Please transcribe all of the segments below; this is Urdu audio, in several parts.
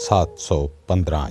715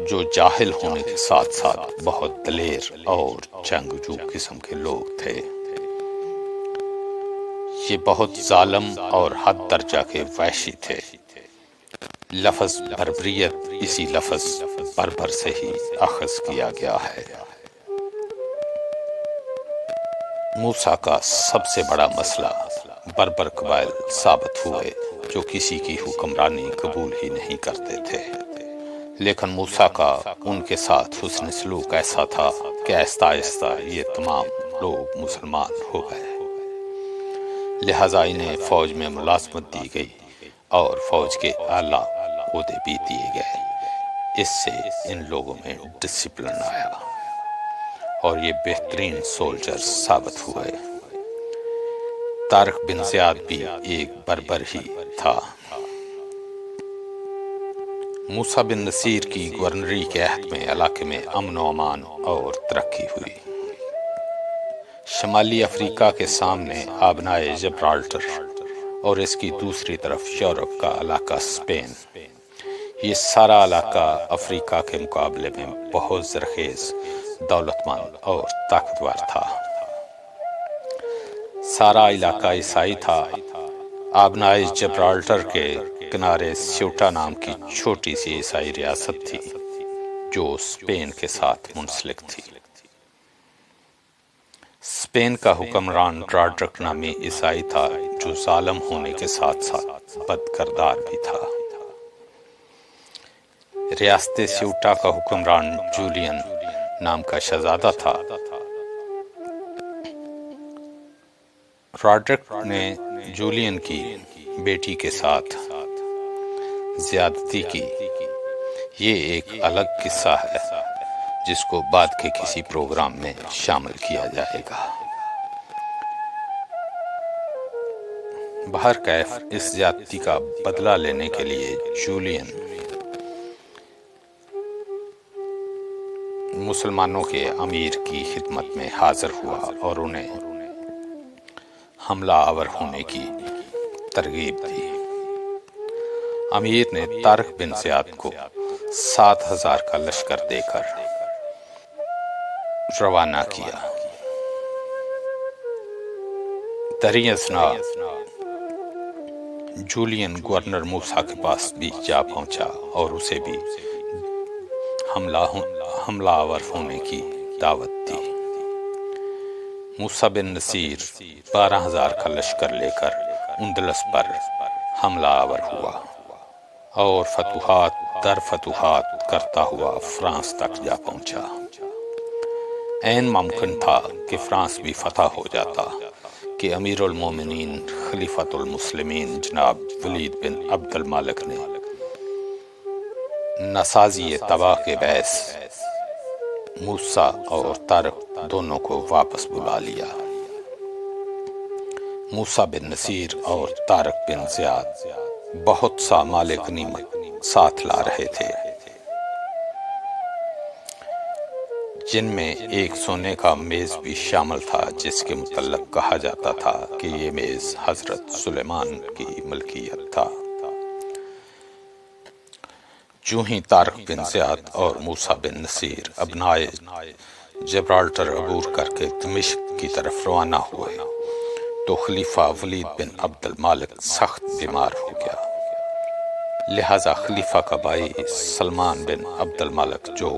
جو جاہل ہونے کے ساتھ ساتھ بہت دلیر اور جنگجو قسم کے لوگ تھے۔ یہ بہت ظالم اور حد درجہ کے وحشی تھے۔ لفظ بربریت اسی لفظ بربر سے ہی اخذ کیا گیا ہے۔ موسیٰ کا سب سے بڑا مسئلہ بربر قبائل ثابت ہوئے جو کسی کی حکمرانی قبول ہی نہیں کرتے تھے، لیکن موسیٰ کا ان کے ساتھ حسن سلوک ایسا تھا کہ آہستہ آہستہ یہ تمام لوگ مسلمان ہو گئے۔ لہٰذا انہیں فوج میں ملازمت دی گئی اور فوج کے اعلیٰ عہدے بھی دیے گئے۔ اس سے ان لوگوں میں ڈسپلن آیا اور یہ بہترین سولجر ثابت ہوئے۔ طارق بن زیاد بھی ایک بربر ہی تھا۔ موسیٰ بن نصیر کی گورنری کے عہد میں علاقے میں امن و امان اور ترقی ہوئی۔ شمالی افریقہ کے سامنے آبنائے جبرالٹر اور اس کی دوسری طرف یورپ کا علاقہ اسپین، یہ سارا علاقہ افریقہ کے مقابلے میں بہت زرخیز، دولت مند اور طاقتور تھا۔ سارا علاقہ عیسائی تھا۔ آبنائے جبرالٹر کے کنارے سیوٹا نام کی چھوٹی سی عیسائی ریاست تھی جو اسپین کے ساتھ منسلک تھی۔ اسپین کا حکمران راڈرک نامی عیسائی تھا جو ظالم ہونے کے ساتھ ساتھ بد کردار بھی تھا۔ ریاست سیوٹا کا حکمران جولین نام کا شہزادہ تھا۔ راڈرک نے جولین کی بیٹی کے ساتھ زیادتی کی۔ یہ ایک الگ قصہ ہے جس کو بعد کے کسی پروگرام میں شامل کیا جائے گا۔ بہرکیف اس زیادتی کا بدلہ لینے کے لیے جولین مسلمانوں کے امیر کی خدمت میں حاضر ہوا اور انہیں حملہ آور ہونے کی ترغیب دی۔ امیر نے طارق بن زیاد کو 7,000 کا لشکر دے کر روانہ کیا۔ دریں اثنا جولین گورنر موسیٰ کے پاس بھی جا پہنچا اور اسے بھی حملہ آور ہونے کی دعوت دی۔ موسیٰ بن نصیر 12,000 کا لشکر لے کر اندلس پر حملہ آور ہوا اور فتوحات در فتوحات کرتا ہوا فرانس تک جا پہنچا۔ عین ممکن تھا کہ فرانس بھی فتح ہو جاتا کہ امیر المومنین خلیفۃ المسلمین جناب ولید بن عبد المالک نے نسازی تباہ کے باعث موسیٰ اور طارق دونوں کو واپس بلا لیا۔ موسیٰ بن نصیر اور طارق بن زیاد بہت سا مال غنیمت ساتھ لا رہے تھے، جن میں ایک سونے کا میز بھی شامل تھا جس کے متعلق کہا جاتا تھا کہ یہ میز حضرت سلیمان کی ملکیت تھا۔ جو ہی طارق بن زیاد اور موسیٰ بن نصیر ابنائے جبرالٹر عبور کر کے دمشق کی طرف روانہ ہوئے تو خلیفہ ولید بن عبد المالک سخت بیمار ہو گیا۔ لہٰذا خلیفہ کا بھائی سلمان بن عبد المالک جو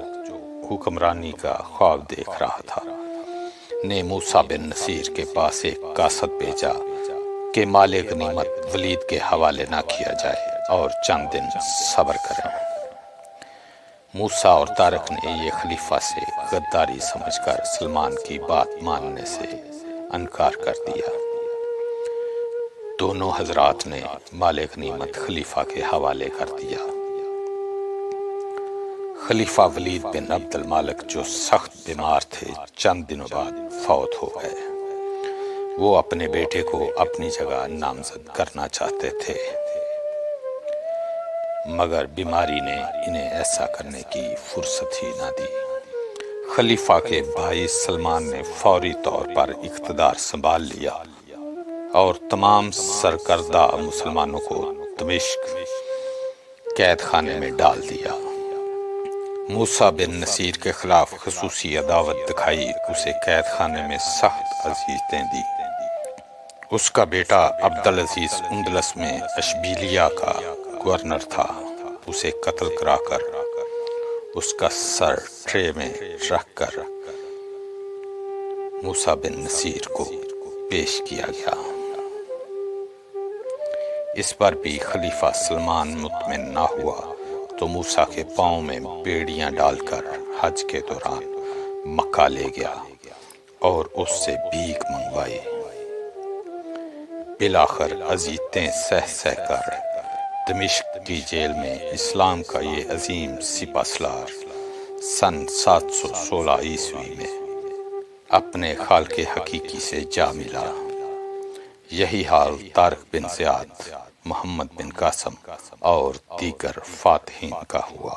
حکمرانی کا خواب دیکھ رہا تھا نے موسیٰ بن نصیر کے پاس ایک قاصد بھیجا کہ مال غنیمت ولید کے حوالے نہ کیا جائے اور چند دن صبر کریں۔ موسیٰ اور طارق نے یہ خلیفہ سے غداری سمجھ کر سلمان کی بات ماننے سے انکار کر دیا۔ دونوں حضرات نے مال غنیمت خلیفہ کے حوالے کر دیا۔ خلیفہ ولید بن عبد المالک جو سخت بیمار تھے چند دنوں بعد فوت ہو گئے۔ وہ اپنے بیٹے کو اپنی جگہ نامزد کرنا چاہتے تھے، مگر بیماری نے انہیں ایسا کرنے کی فرصت ہی نہ دی۔ خلیفہ کے بھائی سلمان نے فوری طور پر اقتدار سنبھال لیا اور تمام سرکردہ مسلمانوں کو دمشق قید خانے میں ڈال دیا۔ موسیٰ بن نصیر کے خلاف خصوصی عداوت دکھائی، اسے قید خانے میں سخت اذیتیں دی۔ اس کا بیٹا عبدالعزیز اندلس میں اشبیلیہ کا گورنر تھا، اسے قتل کرا کر اس کا سر ٹرے میں رکھ کر موسیٰ بن نصیر کو پیش کیا گیا۔ اس پر بھی خلیفہ سلمان مطمئن نہ ہوا تو موسیٰ کے پاؤں میں بیڑیاں ڈال کر حج کے دوران مکہ لے گیا اور اس سے بھیک منگوائی۔ بالآخر اذیتیں سہ سہ کر دمشق کی جیل میں اسلام کا یہ عظیم سپہ سالار سن 716 عیسوی میں اپنے خالق حقیقی سے جا ملا۔ یہی حال طارق بن زیاد، محمد بن قاسم اور دیگر فاتحین کا ہوا۔